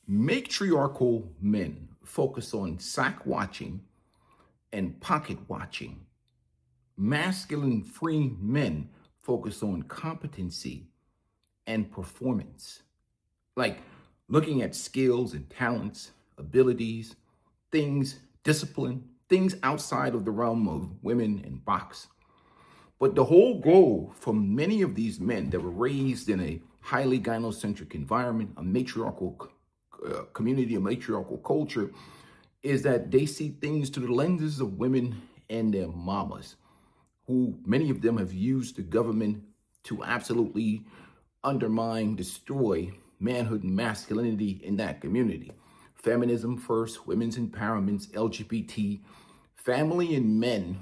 Matriarchal men focus on sack watching and pocket watching. Masculine free men focus on competency and performance, like looking at skills and talents, abilities, things, discipline, things outside of the realm of women and box. But the whole goal for many of these men that were raised in a highly gynocentric environment, a matriarchal community, a matriarchal culture, is that they see things through the lenses of women and their mamas, who many of them have used the government to absolutely undermine, destroy manhood and masculinity in that community. Feminism first, women's empowerment, LGBT, family and men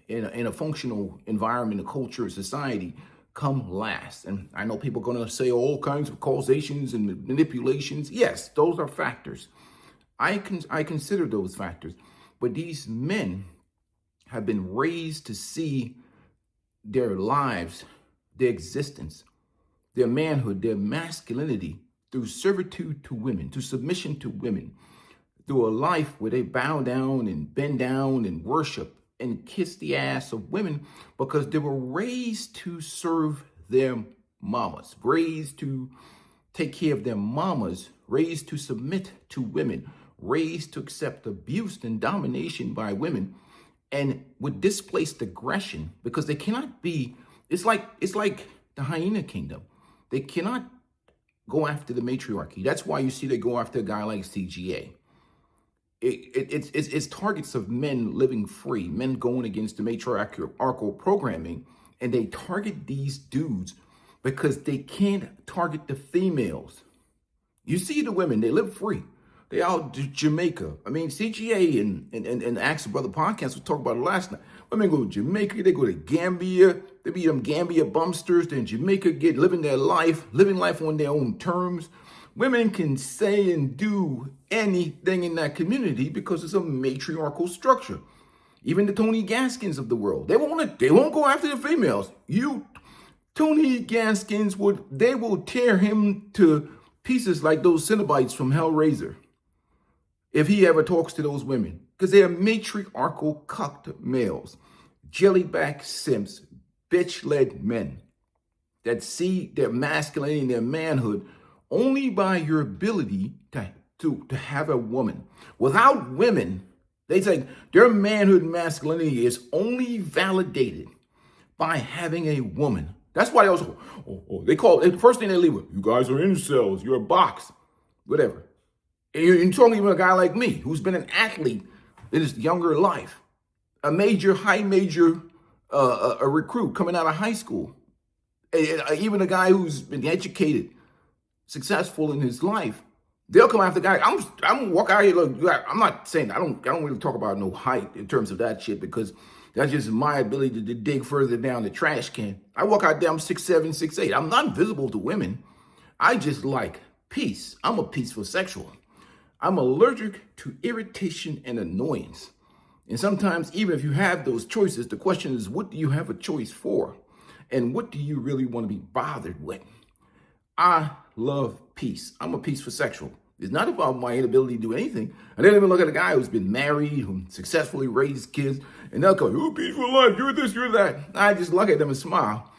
in a functional environment, a culture, a society come last. And I know people are going to say all kinds of causations and manipulations. Yes, those are factors. I consider those factors. But these men have been raised to see their lives, their existence, their manhood, their masculinity through servitude to women, to submission to women, through a life where they bow down and bend down and worship and kiss the ass of women because they were raised to serve their mamas, raised to take care of their mamas, raised to submit to women, raised to accept abuse and domination by women, and with displaced aggression because they cannot be, it's like the hyena kingdom. They cannot go after the matriarchy. That's why you see they go after a guy like CGA. It's targets of men living free, men going against the matriarchal programming, and they target these dudes because they can't target the females. You see the women, they live free. They out Jamaica. I mean, CGA and Axe Brother podcast, we talked about it last night. Women go to Jamaica, they go to Gambia, they be them Gambia bumsters, then Jamaica living life on their own terms. Women can say and do anything in that community because it's a matriarchal structure. Even the Tony Gaskins of the world, they won't go after the females. Tony Gaskins they will tear him to pieces like those Cenobites from Hellraiser if he ever talks to those women, because they are matriarchal cucked males, jellyback simps, bitch-led men that see their masculinity and their manhood only by your ability to have a woman. Without women, they say their manhood and masculinity is only validated by having a woman. That's why they call it, the first thing they leave with, you guys are incels, you're a box, whatever. And you're talking about a guy like me, who's been an athlete in his younger life, high major a recruit coming out of high school, even a guy who's been educated, successful in his life. They'll come after guys. I'm gonna walk out here. Look, I'm not saying I don't really talk about no height in terms of that shit because that's just my ability to dig further down the trash can. I walk out there, I'm 6'7", 6'8". I'm not invisible to women. I just like peace. I'm a peaceful sexual. I'm allergic to irritation and annoyance. And sometimes, even if you have those choices, the question is, what do you have a choice for? And what do you really want to be bothered with? I love peace. I'm a peaceful sexual. It's not about my inability to do anything. I didn't even look at a guy who's been married, who successfully raised kids, and they'll go, you're a peaceful life, you're this, you're that. I just look at them and smile.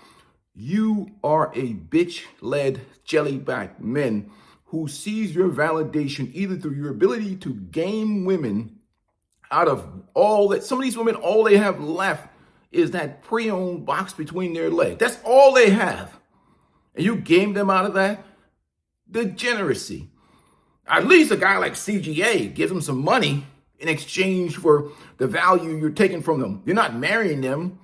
You are a bitch-led jellyback men who sees your validation either through your ability to game women out of all that. Some of these women, all they have left is that pre-owned box between their legs. That's all they have. And you game them out of that? Degeneracy. At least a guy like CGA gives them some money in exchange for the value you're taking from them. You're not marrying them.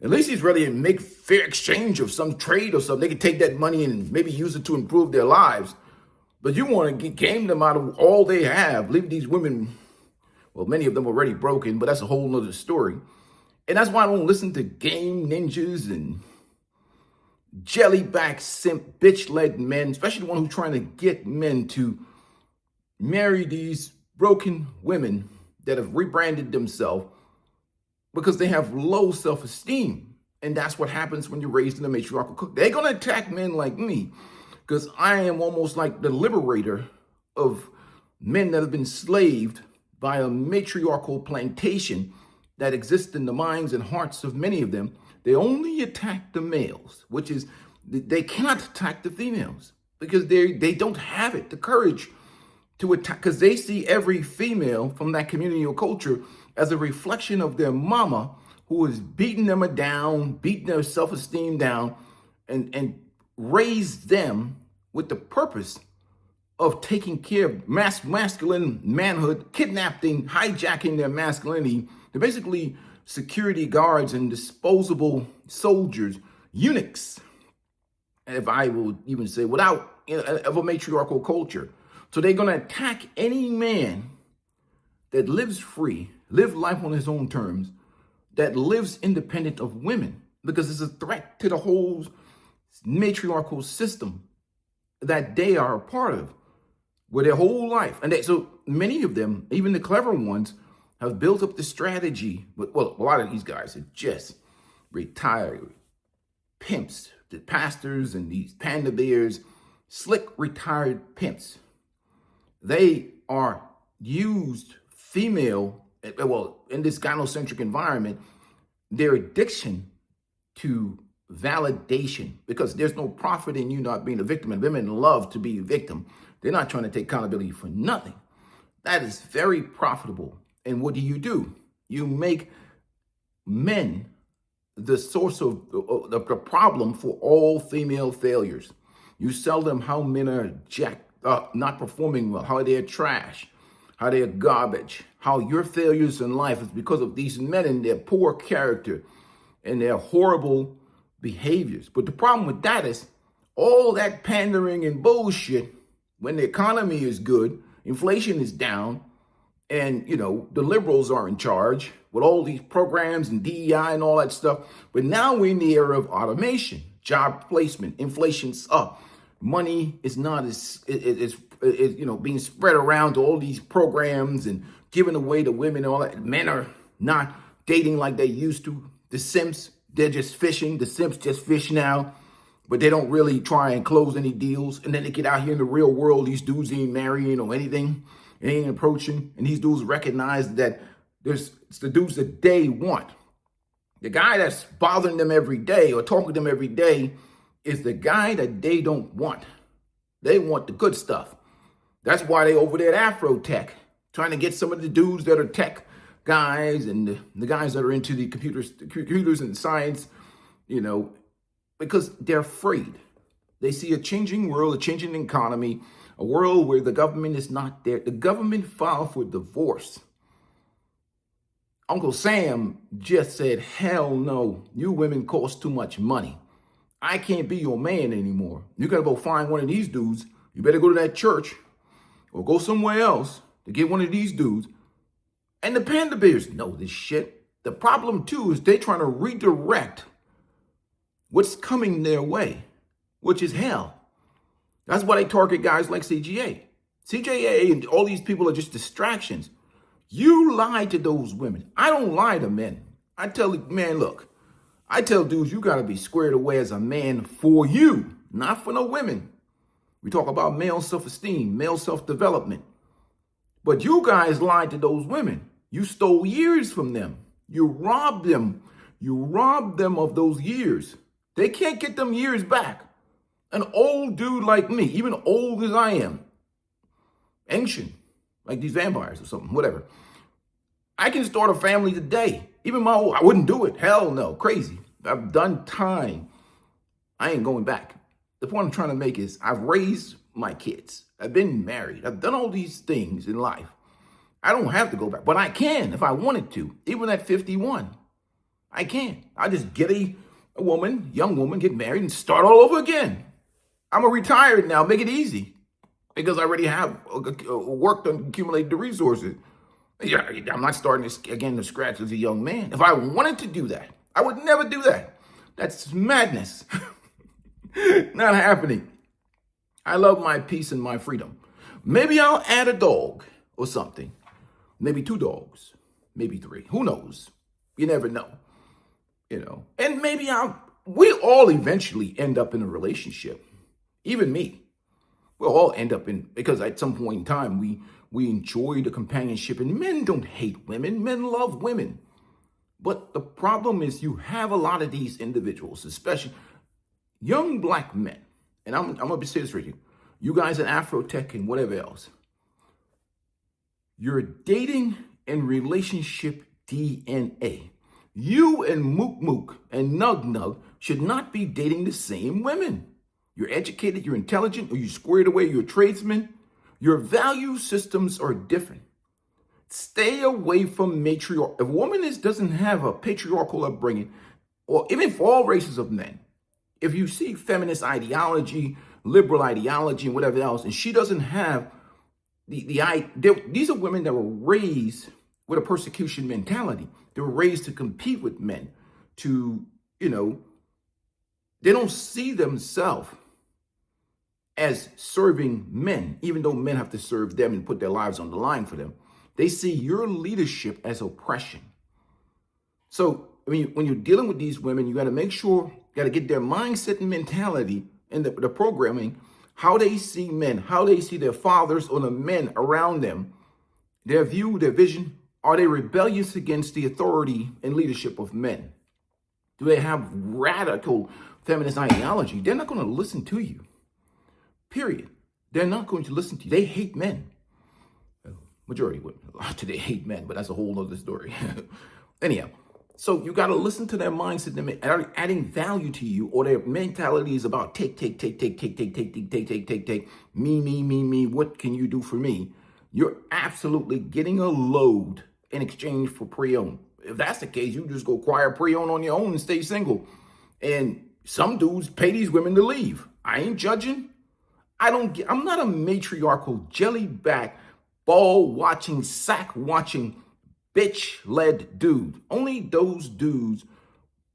At least he's ready to make fair exchange of some trade or something. They can take that money and maybe use it to improve their lives. But you want to game them out of all they have. Leave these women, well, many of them already broken, but that's a whole nother story. And that's why I don't listen to game ninjas and jellyback simp bitch-led men, especially the one who's trying to get men to marry these broken women that have rebranded themselves because they have low self-esteem. And that's what happens when you're raised in a matriarchal culture. They're going to attack men like me because I am almost like the liberator of men that have been enslaved by a matriarchal plantation that exists in the minds and hearts of many of them. They only attack the males, which is they cannot attack the females because they don't have it, the courage to attack, because they see every female from that community or culture as a reflection of their mama who is beating them down, beating their self-esteem down, and raised them with the purpose of taking care of masculine manhood, kidnapping, hijacking their masculinity. They're basically security guards and disposable soldiers, eunuchs, if I will even say, without of a matriarchal culture. So they're going to attack any man that lives free, live life on his own terms, that lives independent of women, because it's a threat to the whole matriarchal system that they are a part of with their whole life. And so many of them, even the clever ones, have built up the strategy. But well, a lot of these guys are just retired pimps, the pastors and these panda bears, slick retired pimps. They are used female, well, in this gynocentric environment, their addiction to validation, because there's no profit in you not being a victim, and women love to be a victim. They're not trying to take accountability for nothing. That is very profitable. And what do? You make men the source of the problem for all female failures. You sell them how men are not performing well, how they're trash, how they're garbage, how your failures in life is because of these men and their poor character and their horrible behaviors. But the problem with that is all that pandering and bullshit, when the economy is good, inflation is down, and, the liberals are in charge with all these programs and DEI and all that stuff. But now we're in the era of automation, job placement, inflation's up. Money is not as being spread around to all these programs and given away to women and all that. Men are not dating like they used to. The simps, they're just fishing. The simps just fish now, but they don't really try and close any deals. And then they get out here in the real world. These dudes ain't marrying or anything, ain't approaching. And these dudes recognize that it's the dudes that they want. The guy that's bothering them every day or talking to them every day is the guy that they don't want. They want the good stuff. That's why they over there at Afro Tech, trying to get some of the dudes that are tech guys and the guys that are into the computers and science, because they're afraid. They see a changing world, a changing economy, a world where the government is not there. The government filed for divorce. Uncle Sam just said, hell no, you women cost too much money. I can't be your man anymore. You gotta go find one of these dudes. You better go to that church or go somewhere else to get one of these dudes. And the panda bears know this shit. The problem too is they trying to redirect what's coming their way, which is hell. That's why they target guys like CGA. CJA and all these people are just distractions. You lie to those women. I don't lie to men. I tell the man, look, I tell dudes, you got to be squared away as a man for you, not for no women. We talk about male self-esteem, male self-development. But you guys lied to those women. You stole years from them. You robbed them. You robbed them of those years. They can't get them years back. An old dude like me, even old as I am, ancient, like these vampires or something, whatever. I can start a family today. Even I wouldn't do it. Hell no, crazy. I've done time. I ain't going back. The point I'm trying to make is I've raised my kids. I've been married. I've done all these things in life. I don't have to go back, but I can if I wanted to. Even at 51, I can. I just get a young woman, get married and start all over again. I'm retired now. Make it easy because I already have worked on accumulated the resources. Yeah, I'm not starting again to scratch as a young man. If I wanted to do that, I would never do that. That's madness. Not happening. I love my peace and my freedom. Maybe I'll add a dog or something. Maybe 2 dogs, maybe 3. Who knows? You never know. And maybe we all eventually end up in a relationship. Even me. we'll all end up in, because at some point in time, we enjoy the companionship, and men don't hate women. Men love women. But the problem is you have a lot of these individuals, especially young black men. And I'm going to be serious with you. You guys in Afrotech and whatever else. You're dating and relationship DNA. You and Mook Mook and Nug Nug should not be dating the same women. You're educated, you're intelligent, or you're squared away, you're a tradesman. Your value systems are different. Stay away from matriarch. If a woman doesn't have a patriarchal upbringing, or even for all races of men, if you see feminist ideology, liberal ideology, and whatever else, and she doesn't have these are women that were raised with a persecution mentality. They were raised to compete with men, to, they don't see themselves as serving men, even though men have to serve them and put their lives on the line for them. They see your leadership as oppression. So, when you're dealing with these women, you got to make sure, you got to get their mindset and mentality and the programming, how they see men, how they see their fathers or the men around them, their view, their vision. Are they rebellious against the authority and leadership of men? Do they have radical feminist ideology? They're not going to listen to you. Period. They're not going to listen to you. They hate men. Majority women. A lot today hate men, but that's a whole other story. Anyhow, so you got to listen to their mindset, them adding value to you, or their mentality is about take, me. What can you do for me? You're absolutely getting a load in exchange for pre-owned. If that's the case, you just go acquire pre-owned on your own and stay single. And some dudes pay these women to leave. I ain't judging. I'm not a matriarchal, jelly-back, ball-watching, sack-watching, bitch-led dude. Only those dudes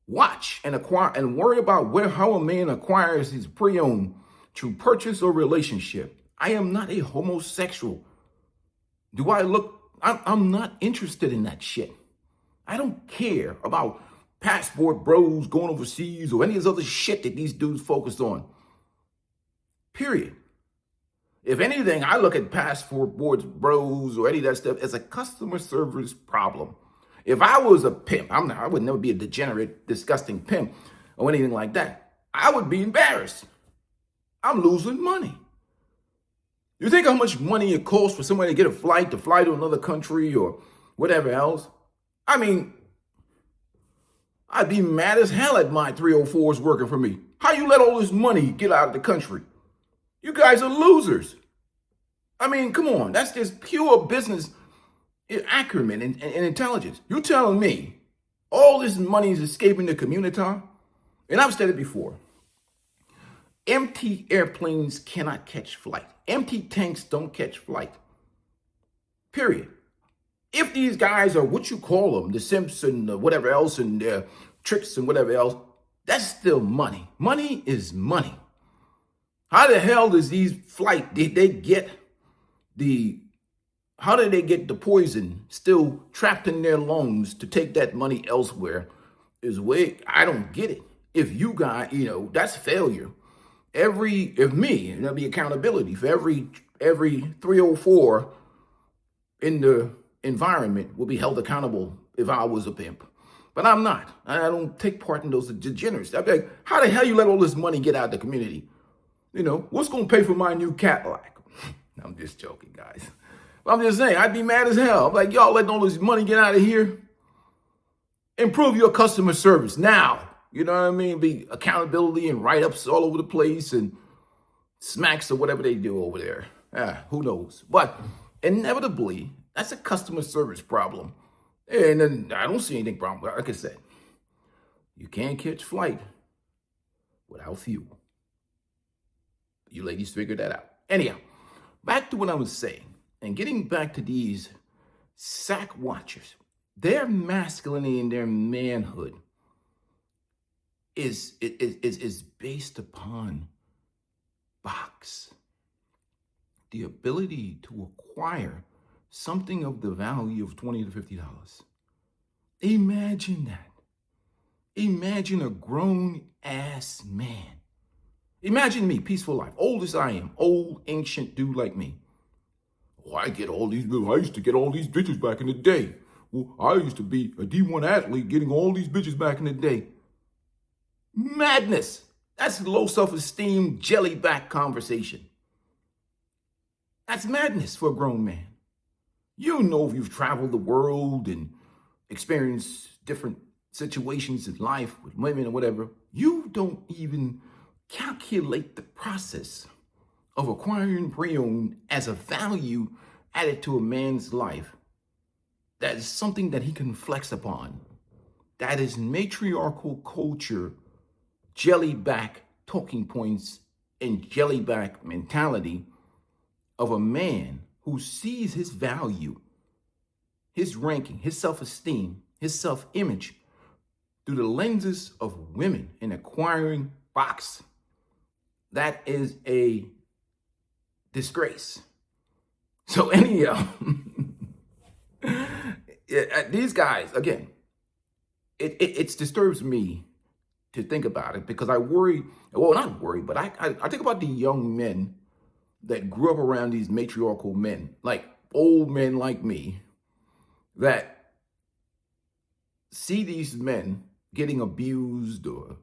watch and acquire and worry about how a man acquires his pre-owned through purchase or relationship. I am not a homosexual. I'm not interested in that shit. I don't care about passport bros going overseas or any of this other shit that these dudes focus on. Period. If anything, I look at passport boards, bros, or any of that stuff as a customer service problem. If I was a pimp, I would never be a degenerate, disgusting pimp or anything like that. I would be embarrassed. I'm losing money. You think how much money it costs for somebody to get a flight to fly to another country or whatever else? I'd be mad as hell at my 304s working for me. How you let all this money get out of the country? You guys are losers. Come on. That's just pure business acumen and intelligence. You're telling me all this money is escaping the community? And I've said it before. Empty airplanes cannot catch flight. Empty tanks don't catch flight. Period. If these guys are what you call them, the simps and whatever else and their tricks and whatever else, that's still money. Money is money. How the hell does these flight, how did they get the poison still trapped in their lungs to take that money elsewhere? I don't get it. If you guys, that's failure. There'll be accountability for every 304 in the environment will be held accountable if I was a pimp. But I'm not. I don't take part in those degenerates. I'm like, how the hell you let all this money get out of the community? What's going to pay for my new Cadillac? I'm just joking, guys. But I'm just saying, I'd be mad as hell. I'm like, y'all letting all this money get out of here? Improve your customer service now. You know what I mean? Be accountability and write-ups all over the place and smacks or whatever they do over there. Who knows? But inevitably, that's a customer service problem. And then I don't see anything wrong. Like I said, you can't catch flight without fuel. You ladies figured that out. Anyhow, back to what I was saying and getting back to these sack watchers. Their masculinity and their manhood is based upon box. The ability to acquire something of the value of $20 to $50. Imagine that. Imagine a grown ass man. Imagine me, peaceful life, old as I am, old, ancient dude like me. Oh, I used to get all these bitches back in the day. Well, I used to be a D1 athlete getting all these bitches back in the day. Madness. That's low self-esteem, jellyback conversation. That's madness for a grown man. You know, if you've traveled the world and experienced different situations in life with women or whatever, you don't even calculate the process of acquiring pre-owned as a value added to a man's life. That is something that he can flex upon. That is matriarchal culture, jellyback talking points, and jellyback mentality of a man who sees his value, his ranking, his self-esteem, his self-image through the lenses of women and acquiring box. That is a disgrace. So anyhow, these guys, again, it disturbs me to think about it because I worry, well, not worry, but I think about the young men that grew up around these matriarchal men, like old men like me, that see these men getting abused or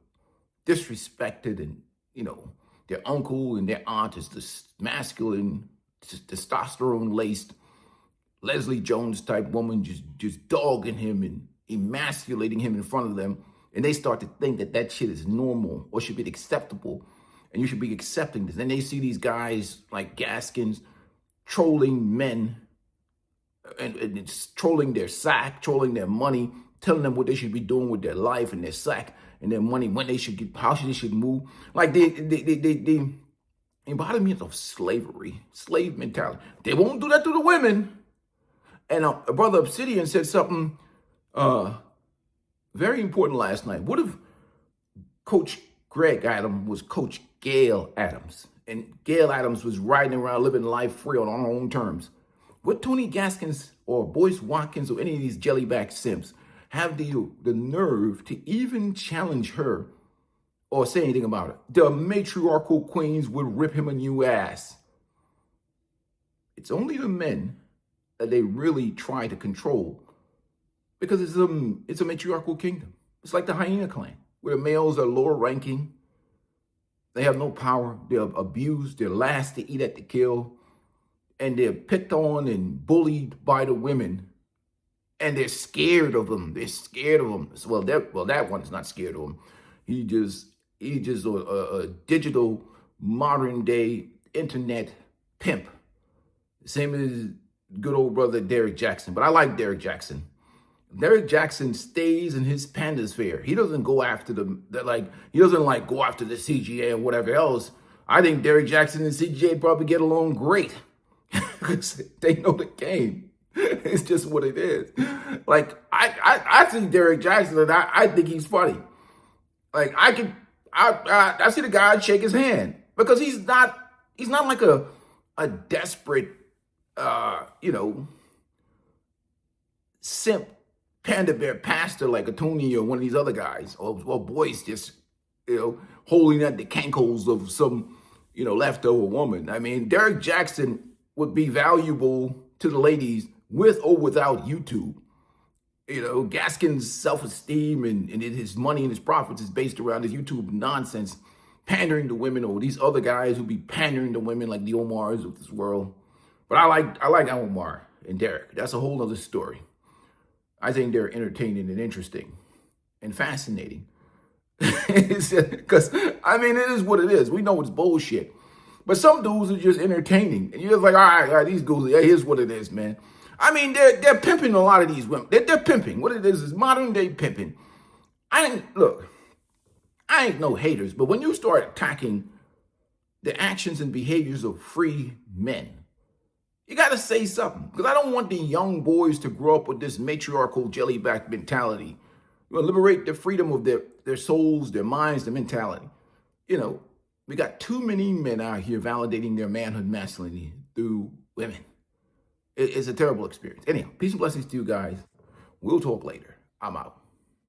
disrespected, and, you know, their uncle and their aunt is this masculine, testosterone-laced, Leslie Jones type woman just dogging him and emasculating him in front of them. And they start to think that that shit is normal or should be acceptable. And you should be accepting this. And they see these guys like Gaskins trolling men and it's trolling their sack, trolling their money, telling them what they should be doing with their life and their sack and their money, when they should get, how they should move. Like the embodiment of slavery, slave mentality. They won't do that to the women. And a brother Obsidian said something very important last night. What if Coach Greg Adams was Coach Gail Adams, and Gail Adams was riding around living life free on her own terms? Would Tony Gaskins or Boyce Watkins or any of these jellyback simps have the nerve to even challenge her or say anything about it? The matriarchal queens would rip him a new ass. It's only the men that they really try to control because it's a matriarchal kingdom. It's like the hyena clan, where the males are lower ranking. They have no power. They're abused. They're last to eat at the kill. And they're picked on and bullied by the women. And they're scared of them. They're scared of them. Well, that one's not scared of him. He just a digital, modern day internet pimp. Same as good old brother Derek Jackson. But I like Derek Jackson. Derek Jackson stays in his Pander sphere. He doesn't go after he doesn't go after the CGA or whatever else. I think Derek Jackson and CGA probably get along great because they know the game. It's just what it is. Like, I see Derek Jackson and I think he's funny. Like, I see the guy shake his hand because he's not like a desperate, simp panda bear pastor like a Tony or one of these other guys, or Boyce just, holding at the cankles of some, leftover woman. I mean, Derek Jackson would be valuable to the ladies with or without YouTube. Gaskin's self-esteem and his money and his profits is based around his YouTube nonsense, pandering to women, or these other guys who be pandering to women like the Omars of this world. But I like Omar and Derek. That's a whole other story. I think they're entertaining and interesting and fascinating. Because, it is what it is. We know it's bullshit. But some dudes are just entertaining. And you're just like, all right, these dudes, here's what it is, man. They're pimping a lot of these women. They're pimping. What it is modern day pimping. I ain't no haters, but when you start attacking the actions and behaviors of free men, you got to say something, because I don't want the young boys to grow up with this matriarchal jellyback mentality. You want to liberate the freedom of their souls, their minds, their mentality. We got too many men out here validating their manhood masculinity through women. It's a terrible experience. Anyhow, peace and blessings to you guys. We'll talk later. I'm out.